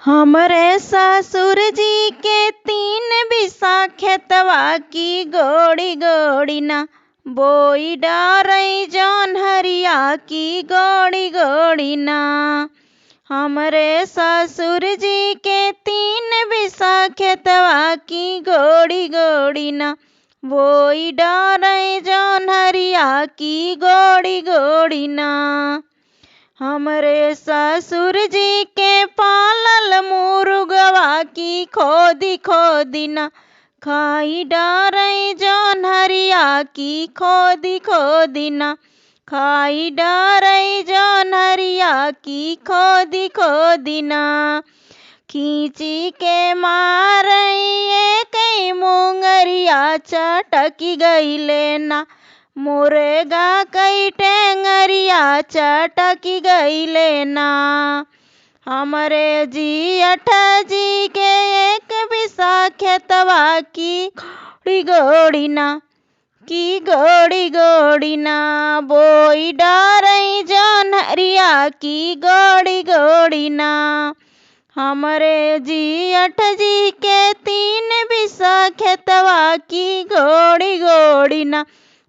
हमरे ससुर जी के 3 बिसा खेतवा की गोड़ी गोड़ी ना बोई डारई जौन हरिया की गोड़ी गोड़ी ना। हमरे ससुर जी के 3 बिसा खेतवा की गोड़ी गोड़ी ना बोई डारई जौन हरिया की गोड़ी गोड़ी ना। हमरे ससुर जी के पालल मुर्गवा की खोदी खोदी ना खाई डारई जौन हरिया की खोदी खोदी ना खाई डारई जौन हरिया की खोदी खोदी ना। खींची के मारई कई मुंगरिया चटकी गईले ना मुर्गा कई टेंगरिया चटकी गईले ना। हमरे जियठ जी के 1 बिसा खेतवा की गोड़ी गोड़ी ना की गोड़ी गोड़ी ना बोई डारई जौन हरिया की गोड़ी गोड़ी ना। हमरे जियठ जी के 3 बिसा खेतवा की गोड़ी गोड़ी ना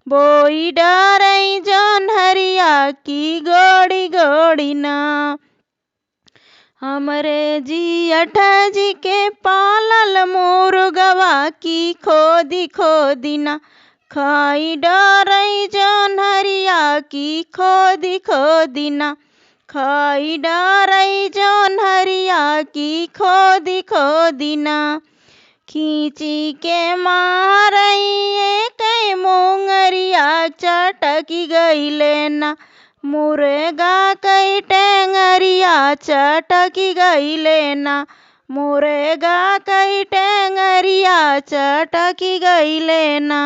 बोई डारई जौन हरिया की गोड़ी गोड़ी ना। हमरे जियठ जी के पालल मुर्गवा की खोदी खोदी ना खाई डारई जौन हरिया की खोदी खोदी ना खाई डारई जौन हरिया की खोदी खोदी ना। खींची के मारई कई मुंगरिया चटकी गईले ना मुर्गा कई टेंगरिया चटकी गईले ना मुर्गा कई टेंगरिया चटकी गईले ना।